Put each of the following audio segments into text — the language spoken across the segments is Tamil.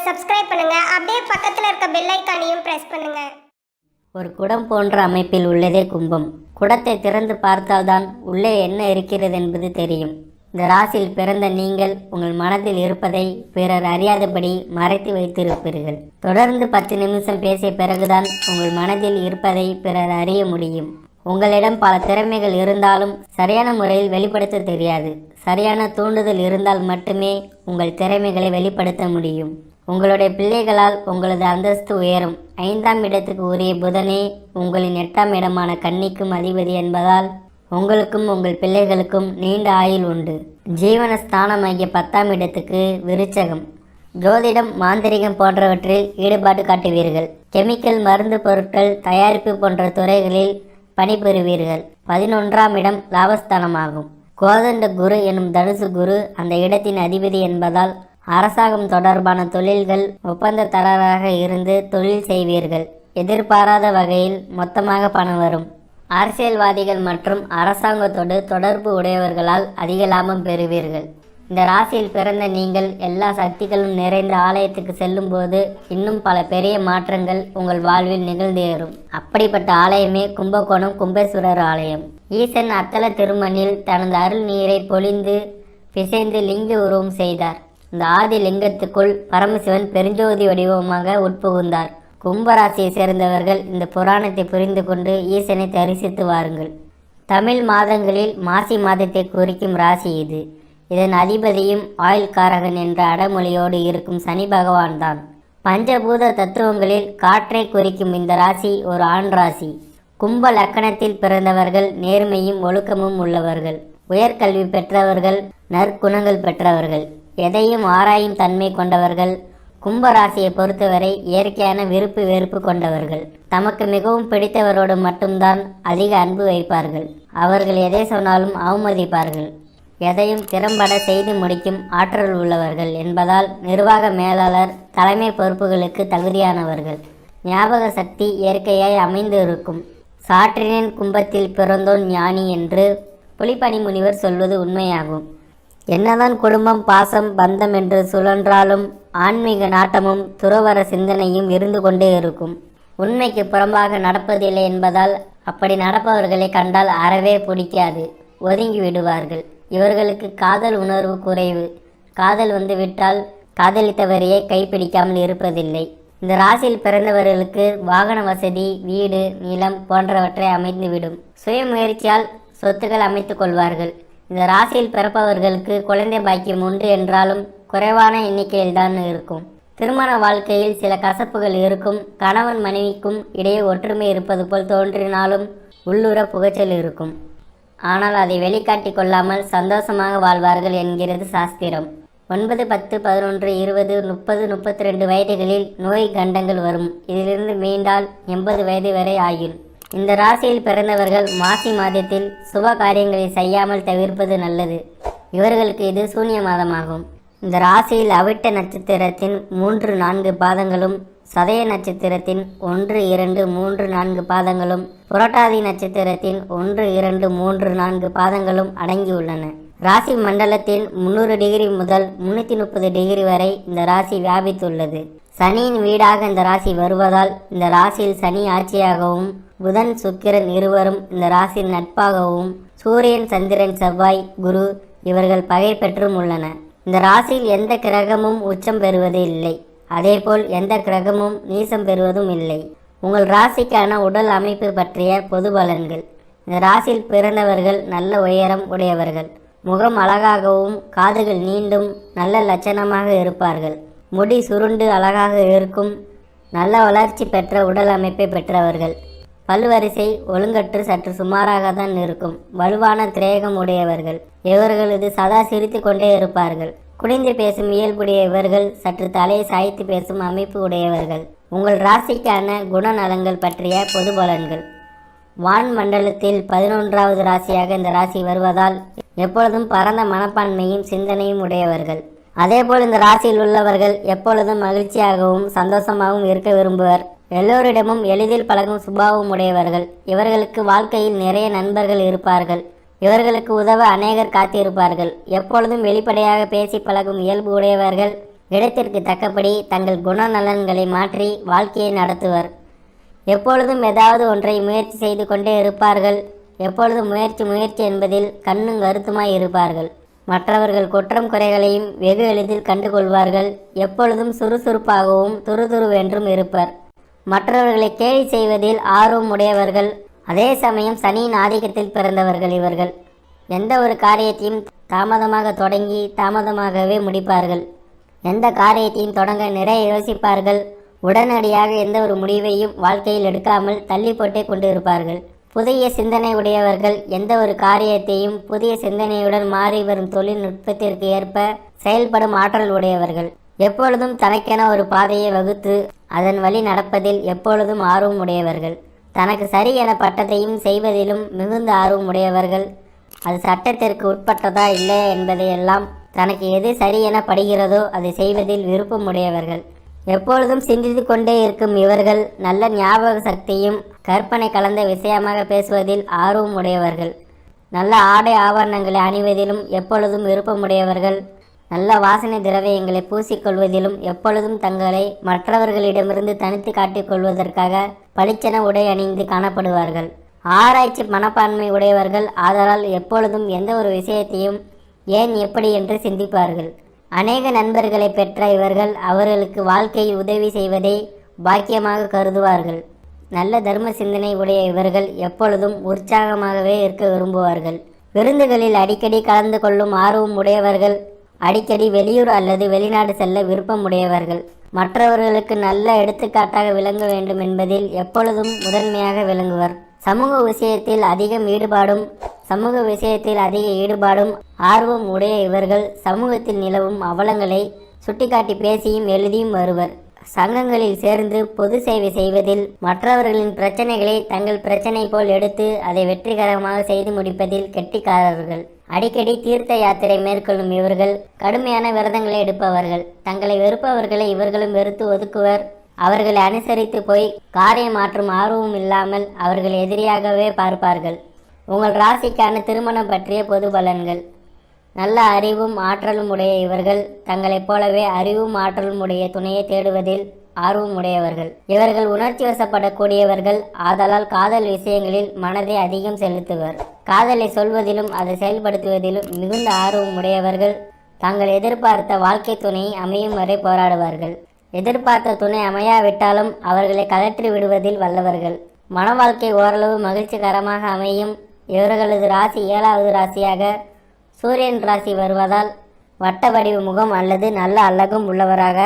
சப்ஸ்கிரைப் பண்ணுங்க. அப்படியே பக்கத்துல இருக்க பெல் ஐகானையும் பிரஸ் பண்ணுங்க. ஒரு குடம் போன்ற அமைப்பில் உள்ளதே கும்பம். குடத்தை திறந்து பார்த்தால்தான் உள்ளே என்ன இருக்கிறது என்பது தெரியும். இந்த ராசியில் பிறந்த நீங்கள் உங்கள் மனதில் இருப்பதை பிறர் அறியாதபடி மறைத்து வைத்திருப்பீர்கள். தொடர்ந்து 10 நிமிஷம் பேசிய பிறகுதான் உங்கள் மனதில் இருப்பதை பிறர் அறிய முடியும். உங்களிடம் பல திறமைகள் இருந்தாலும் சரியான முறையில் வெளிப்படுத்த தெரியாது. சரியான தூண்டுதல் இருந்தால் மட்டுமே உங்கள் திறமைகளை வெளிப்படுத்த முடியும். உங்களுடைய பிள்ளைகளால் உங்களது அந்தஸ்து உயரும். 5ஆம் இடத்துக்கு உரிய புதனே உங்களின் 8ஆம் இடமான கன்னிக்கும் அதிபதி என்பதால் உங்களுக்கும் உங்கள் பிள்ளைகளுக்கும் நீண்ட ஆயுள் உண்டு. ஜீவனஸ்தானமாகிய 10ஆம் இடத்துக்கு விருச்சகம். ஜோதிடம், மாந்திரிகம் போன்றவற்றில் ஈடுபாடு காட்டுவீர்கள். கெமிக்கல், மருந்து பொருட்கள் தயாரிப்பு போன்ற துறைகளில் பணிபுரிவீர்கள். 11ஆம் இடம் லாபஸ்தானமாகும். கோதண்ட குரு எனும் தனுசு குரு அந்த இடத்தின் அதிபதி என்பதால் அரசாங்கம் தொடர்பான தொழில்கள் ஒப்பந்ததாரராக இருந்து தொழில் செய்வீர்கள். எதிர்பாராத வகையில் மொத்தமாக பணம் வரும். அரசியல்வாதிகள் மற்றும் அரசாங்கத்தோடு தொடர்பு உடையவர்களால் அதிக லாபம் பெறுவீர்கள். இந்த ராசியில் பிறந்த நீங்கள் எல்லா சக்திகளும் நிறைந்த ஆலயத்துக்கு செல்லும் போது இன்னும் பல பெரிய மாற்றங்கள் உங்கள் வாழ்வில் நிகழ்ந்தேறும். அப்படிப்பட்ட ஆலயமே கும்பகோணம் கும்பேஸ்வரர் ஆலயம். ஈசன் அத்தல திருமணில் தனது அருள் நீரை பொழிந்து பிசைந்து லிங்க உருவம் செய்தார். இந்த ஆதி லிங்கத்துக்குள் பரமசிவன் பெருஞ்சோதி வடிவமாக உட்புகுந்தார். கும்பராசியை சேர்ந்தவர்கள் இந்த புராணத்தை புரிந்து கொண்டு ஈசனை தரிசித்து வாருங்கள். தமிழ் மாதங்களில் மாசி மாதத்தை குறிக்கும் ராசி இது. இதன் அதிபதியும் ஆயுள்காரகன் என்ற அடமொழியோடு இருக்கும் சனி பகவான் தான். பஞ்சபூத தத்துவங்களில் காற்றை குறிக்கும் இந்த ராசி ஒரு ஆண் ராசி. கும்ப லக்கணத்தில் பிறந்தவர்கள் நேர்மையும் ஒழுக்கமும் உள்ளவர்கள். உயர்கல்வி பெற்றவர்கள், நற்குணங்கள் பெற்றவர்கள், எதையும் ஆராயும் தன்மை கொண்டவர்கள். கும்பராசியை பொறுத்தவரை இயற்கையான விருப்பு வெறுப்பு கொண்டவர்கள். தமக்கு மிகவும் பிடித்தவரோடு மட்டும்தான் அதிக அன்பு வைப்பார்கள். அவர்கள் எதை சொன்னாலும் அவமதிப்பார்கள். எதையும் திறம்பட செய்து முடிக்கும் ஆற்றல் உள்ளவர்கள் என்பதால் நிர்வாக மேலாளர், தலைமை பொறுப்புகளுக்கு தகுதியானவர்கள். ஞாபக சக்தி இயற்கையாய் அமைந்து இருக்கும். சாற்றினின் கும்பத்தில் பிறந்தோன் ஞானி என்று புலிப்பனி முனிவர் சொல்வது உண்மையாகும். என்னதான் குடும்பம், பாசம், பந்தம் என்று சுழன்றாலும் ஆன்மீக நாட்டமும் துறவர சிந்தனையும் இருந்து கொண்டே இருக்கும். உண்மைக்கு புறம்பாக நடப்பதில்லை என்பதால் அப்படி நடப்பவர்களை கண்டால் அறவே பிடிக்காது, ஒதுங்கி விடுவார்கள். இவர்களுக்கு காதல் உணர்வு குறைவு. காதல் வந்து விட்டால் காதலித்தவரையே கைப்பிடிக்காமல் இருப்பதில்லை. இந்த ராசியில் பிறந்தவர்களுக்கு வாகன வசதி, வீடு, நிலம் போன்றவற்றை அமைந்துவிடும். சுய முயற்சியால் சொத்துக்கள் அமைத்துக் கொள்வார்கள். இந்த ராசியில் பிறப்பவர்களுக்கு குழந்தை பாக்கியம் உண்டு என்றாலும் குறைவான எண்ணிக்கையில்தான் இருக்கும். திருமண வாழ்க்கையில் சில கசப்புகள் இருக்கும். கணவன் மனைவிக்கும் இடையே ஒற்றுமை இருப்பது போல் தோன்றினாலும் உள்ளுர புகைச்சல் இருக்கும். ஆனால் அதை வெளிக்காட்டி கொள்ளாமல் சந்தோஷமாக வாழ்வார்கள் என்கிறது சாஸ்திரம். 9, 10, 11, 20, 30, 32 வயதுகளில் நோய் கண்டங்கள் வரும். இதிலிருந்து மீண்டால் 80 வயது வரை ஆயுள். இந்த ராசியில் பிறந்தவர்கள் மாசி மாதத்தில் சுப காரியங்களை செய்யாமல் தவிர்ப்பது நல்லது. இவர்களுக்கு இது சூன்ய மாதமாகும். இந்த ராசியில் அவிட்ட நட்சத்திரத்தின் 3, 4 பாதங்களும், சதய நட்சத்திரத்தின் 1, 2, 3, 4 பாதங்களும், புரட்டாதி நட்சத்திரத்தின் 1, 2, 3, 4 பாதங்களும் அடங்கியுள்ளன. ராசி மண்டலத்தின் 300 டிகிரி முதல் 330 டிகிரி வரை இந்த ராசி வியாபித்துள்ளது. சனியின் வீடாக இந்த ராசி வருவதால் இந்த ராசியில் சனி ஆட்சியாகவும், புதன், சுக்கிரன் இருவரும் இந்த ராசியில் நட்பாகவும், சூரியன், சந்திரன், செவ்வாய், குரு இவர்கள் பகை பெற்றும் உள்ளன. இந்த ராசியில் எந்த கிரகமும் உச்சம் பெறுவது இல்லை. அதேபோல் எந்த கிரகமும் நீசம் பெறுவதும் இல்லை. உங்கள் ராசிக்கான உடல் அமைப்பு பற்றிய பொது பலன்கள். இந்த ராசியில் பிறந்தவர்கள் நல்ல உயரம் உடையவர்கள். முகம் அழகாகவும், காதுகள் நீண்டும் நல்ல லட்சணமாக இருப்பார்கள். முடி சுருண்டு அழகாக இருக்கும். நல்ல வளர்ச்சி பெற்ற உடல் அமைப்பை பெற்றவர்கள். பல்வரிசை ஒழுங்கற்று சற்று சுமாராக தான் இருக்கும். வலுவான திரேகம் உடையவர்கள். இவர்களது சதா சிரித்து கொண்டே இருப்பார்கள். குனிந்து பேசும் இயல்புடைய இவர்கள் சற்று தலையை சாய்த்து பேசும் அமைப்பு உடையவர்கள். உங்கள் ராசிக்கான குணநலங்கள் பற்றிய பொது பலன்கள். வான் மண்டலத்தில் 11வது ராசியாக இந்த ராசி வருவதால் எப்பொழுதும் பரந்த மனப்பான்மையும் சிந்தனையும் உடையவர்கள். அதேபோல் இந்த ராசியில் உள்ளவர்கள் எப்பொழுதும் மகிழ்ச்சியாகவும் சந்தோஷமாகவும் இருக்க விரும்புவர். எல்லோரிடமும் எளிதில் பழகும் சுபாவம் உடையவர்கள். இவர்களுக்கு வாழ்க்கையில் நிறைய நண்பர்கள் இருப்பார்கள். இவர்களுக்கு உதவ அநேகர் காத்திருப்பார்கள். எப்பொழுதும் வெளிப்படையாக பேசி பழகும் இயல்பு உடையவர்கள். இடத்திற்கு தக்கபடி தங்கள் குணநலன்களை மாற்றி வாழ்க்கையை நடத்துவர். எப்பொழுதும் ஏதாவது ஒன்றை முயற்சி செய்து கொண்டே இருப்பார்கள். எப்பொழுதும் முயற்சி முயற்சி என்பதில் கண்ணும் கருத்துமாய் இருப்பார்கள். மற்றவர்கள் குற்றம் குறைகளையும் வெகு எளிதில் கண்டுகொள்வார்கள். எப்பொழுதும் சுறுசுறுப்பாகவும் துருதுருவென்றும் இருப்பர். மற்றவர்களை கேலி செய்வதில் ஆர்வம் உடையவர்கள். அதே சமயம் சனியின் ஆதிக்கத்தில் பிறந்தவர்கள் இவர்கள். எந்த ஒரு காரியத்தையும் தாமதமாக தொடங்கி தாமதமாகவே முடிப்பார்கள். எந்த காரியத்தையும் தொடங்க நிறைய யோசிப்பார்கள். உடனடியாக எந்த ஒரு முடிவையும் வாழ்க்கையில் எடுக்காமல் தள்ளி போட்டே கொண்டு இருப்பார்கள். புதிய சிந்தனை உடையவர்கள். எந்த ஒரு காரியத்தையும் புதிய சிந்தனையுடன் மாறி வரும் தொழில்நுட்பத்திற்கு ஏற்ப செயல்படும் ஆற்றல் உடையவர்கள். எப்பொழுதும் தனக்கென ஒரு பாதையை வகுத்து அதன் வழி நடப்பதில் எப்பொழுதும் ஆர்வம் உடையவர்கள். தனக்கு சரி என பட்டதையும் செய்வதிலும் மிகுந்த ஆர்வம் உடையவர்கள். அது சட்டத்திற்கு உட்பட்டதா இல்லையா என்பதையெல்லாம் தனக்கு எது சரி என படுகிறதோ அதை செய்வதில் விருப்பம் உடையவர்கள். எப்பொழுதும் சிந்தித்து கொண்டே இருக்கும் இவர்கள் நல்ல ஞாபக சக்தியும் கற்பனை கலந்த விஷயமாக பேசுவதில் ஆர்வம் உடையவர்கள். நல்ல ஆடை ஆபரணங்களை அணிவதிலும் எப்பொழுதும் விருப்பமுடையவர்கள். நல்ல வாசனை திரவியங்களை பூசிக்கொள்வதிலும் எப்பொழுதும் தங்களை மற்றவர்களிடமிருந்து தனித்து காட்டிக்கொள்வதற்காக பளிச்சென உடை அணிந்து காணப்படுவார்கள். ஆராய்ச்சி மனப்பான்மை உடையவர்கள். ஆதலால் எப்பொழுதும் எந்த ஒரு விஷயத்தையும் ஏன் எப்படி என்று சிந்திப்பார்கள். அநேக நண்பர்களை பெற்ற இவர்கள் அவர்களுக்கு வாழ்க்கையில் உதவி செய்வதை பாக்கியமாக கருதுவார்கள். நல்ல தர்ம சிந்தனை உடைய இவர்கள் எப்பொழுதும் உற்சாகமாகவே இருக்க விரும்புவார்கள். விருந்துகளில் அடிக்கடி கலந்து கொள்ளும் ஆர்வம் உடையவர்கள். அடிக்கடி வெளியூர் அல்லது வெளிநாடு செல்ல விருப்பம் உடையவர்கள். மற்றவர்களுக்கு நல்ல எடுத்துக்காட்டாக விளங்க வேண்டும் என்பதில் எப்பொழுதும் முதன்மையாக விளங்குவர். சமூக விஷயத்தில் அதிக ஈடுபாடும் ஆர்வம் உடைய இவர்கள் சமூகத்தில் நிலவும் அவலங்களை சுட்டிக்காட்டி பேசியும் எழுதியும் வருவர். சங்கங்களில் சேர்ந்து பொது சேவை செய்வதில் மற்றவர்களின் பிரச்சனைகளை தங்கள் பிரச்சனை போல் எடுத்து அதை வெற்றிகரமாக செய்து முடிப்பதில் கெட்டிக்காரர்கள். அடிக்கடி தீர்த்த யாத்திரை மேற்கொள்ளும் இவர்கள் கடுமையான விரதங்களை எடுப்பவர்கள். தங்களை வெறுப்பவர்களை இவர்களும் வெறுத்து ஒதுக்குவர். அவர்களை அனுசரித்து போய் காரியம் மாற்றும் ஆர்வம் இல்லாமல் அவர்கள் எதிரியாகவே பார்ப்பார்கள். உங்கள் ராசிக்கான திருமணம் பற்றிய பொது பலன்கள். நல்ல அறிவும் ஆற்றலும் உடைய இவர்கள் தங்களைப் போலவே அறிவும் ஆற்றலும் உடைய துணையை தேடுவதில் ஆர்வம் உடையவர்கள். இவர்கள் உணர்ச்சி வசப்படக்கூடியவர்கள். ஆதலால் காதல் விஷயங்களில் மனதை அதிகம் செலுத்துவர். காதலை சொல்வதிலும் அதை செயல்படுத்துவதிலும் மிகுந்த ஆர்வம் உடையவர்கள். தாங்கள் எதிர்பார்த்த வாழ்க்கை துணையை அமையும் வரை போராடுவார்கள். எதிர்பார்த்த துணை அமையாவிட்டாலும் அவர்களை கலற்றி விடுவதில் வல்லவர்கள். மன வாழ்க்கை ஓரளவு மகிழ்ச்சிகரமாக அமையும். இவர்களது ராசி 7வது ராசியாக சூரியன் ராசி வருவதால் வட்ட வடிவ முகம் அல்லது நல்ல அழகும் உள்ளவராக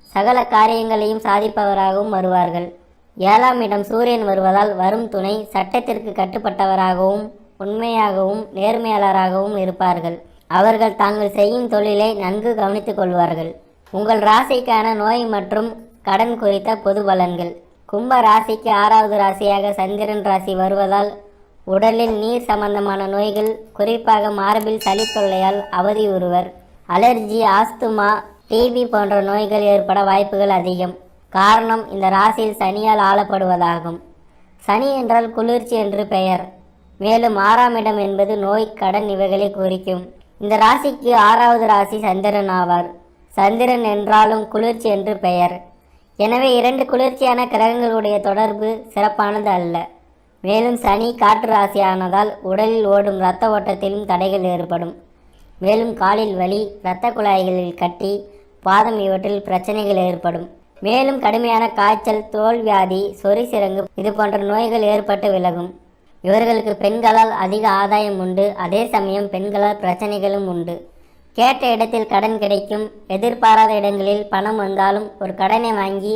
சகல காரியங்களையும் சாதிப்பவராகவும் வருவார்கள். 7ஆம் இடம் சூரியன் வருவதால் வரும் துணை சட்டத்திற்கு கட்டுப்பட்டவராகவும் உண்மையாகவும் நேர்மையாளராகவும் இருப்பார்கள். அவர்கள் தாங்கள் செய்யும் தொழிலை நன்கு கவனித்துக் கொள்வார்கள். உங்கள் ராசிக்கான நோய் மற்றும் கடன் குறித்த பொது பலன்கள். கும்ப ராசிக்கு 6வது ராசியாக சந்திரன் ராசி வருவதால் உடலில் நீர் சம்பந்தமான நோய்கள், குறிப்பாக மார்பில் சளி தொல்லையால் அவதியுறுவர். அலர்ஜி, ஆஸ்துமா, டிபி போன்ற நோய்கள் ஏற்பட வாய்ப்புகள் அதிகம். காரணம் இந்த ராசியில் சனியால் ஆளப்படுவதாகும். சனி என்றால் குளிர்ச்சி என்று பெயர். மேலும் 6ஆம் இடம் என்பது நோய், கடன் இவைகளை குறிக்கும். இந்த ராசிக்கு 6வது ராசி சந்திரன் ஆவார். சந்திரன் என்றாலும் குளிர்ச்சி என்று பெயர். எனவே 2 குளிர்ச்சியான கிரகங்களுடைய தொடர்பு சிறப்பானது அல்ல. மேலும் சனி காற்று ராசியானதால் உடலில் ஓடும் இரத்த ஓட்டத்திலும் தடைகள் ஏற்படும். மேலும் காலில் வலி, இரத்த குழாய்களில் கட்டி, பாதம் இவற்றில் பிரச்சனைகள் ஏற்படும். மேலும் கடுமையான காய்ச்சல், தோல் வியாதி, சொறி சிரங்கு இது போன்ற நோய்கள் ஏற்பட்டு விலகும். இவர்களுக்கு பெண்களால் அதிக ஆதாயம் உண்டு. அதே சமயம் பெண்களால் பிரச்சனைகளும் உண்டு. கேட்ட இடத்தில் கடன் கிடைக்கும். எதிர்பாராத இடங்களில் பணம் வந்தாலும் ஒரு கடனை வாங்கி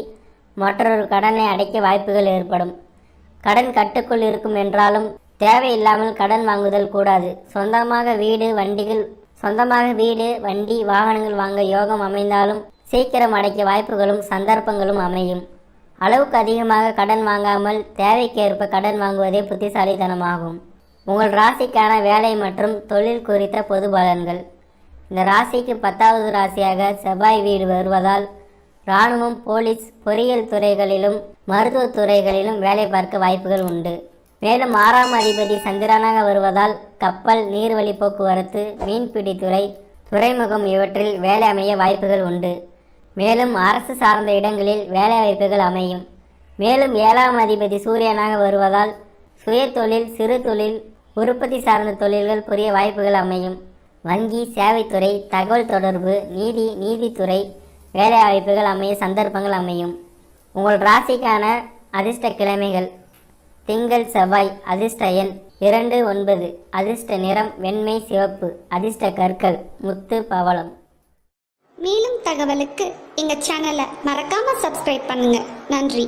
மற்றொரு கடனை அடைக்க வாய்ப்புகள் ஏற்படும். கடன் கட்டுக்குள் இருக்கும் என்றாலும் தேவையில்லாமல் கடன் வாங்குதல் கூடாது. சொந்தமாக வீடு, வண்டி, வாகனங்கள் வாங்க யோகம் அமைந்தாலும் சீக்கிரம் அடைக்க வாய்ப்புகளும் சந்தர்ப்பங்களும் அமையும். அளவுக்கு அதிகமாக கடன் வாங்காமல் தேவைக்கேற்ப கடன் வாங்குவதே புத்திசாலித்தனமாகும். உங்கள் ராசிக்கான வேலை மற்றும் தொழில் குறித்த பொது பலன்கள். இந்த ராசிக்கு 10வது ராசியாக செவ்வாய் வீடு வருவதால் இராணுவம், போலீஸ், பொறியியல் துறைகளிலும் மருத்துவ துறைகளிலும் வேலை பார்க்க வாய்ப்புகள் உண்டு. மேலும் 6ஆம் அதிபதி சந்திரனாக வருவதால் கப்பல், நீர்வழி போக்குவரத்து, மீன்பிடித்துறை, துறைமுகம் இவற்றில் வேலை அமைய வாய்ப்புகள் உண்டு. மேலும் அரசு சார்ந்த இடங்களில் வேலைவாய்ப்புகள் அமையும். மேலும் 7ஆம் அதிபதி சூரியனாக வருவதால் சுயதொழில், சிறு தொழில், உற்பத்தி சார்ந்த தொழில்கள் புரிய வாய்ப்புகள் அமையும். வங்கி, சேவைத்துறை, தகவல் தொடர்பு, நீதித்துறை வேலைவாய்ப்புகள் அமைய சந்தர்ப்பங்கள் அமையும். உங்கள் ராசிக்கான அதிர்ஷ்ட கிழமைகள்: திங்கள், செவ்வாய். அதிர்ஷ்ட எண் 2, 9. அதிர்ஷ்ட நிறம் வெண்மை, சிவப்பு. அதிர்ஷ்ட கற்கள் முத்து, பவளம். மேலும் தகவலுக்கு எங்கள் சேனலை மறக்காமல் சப்ஸ்கிரைப் பண்ணுங்கள். நன்றி.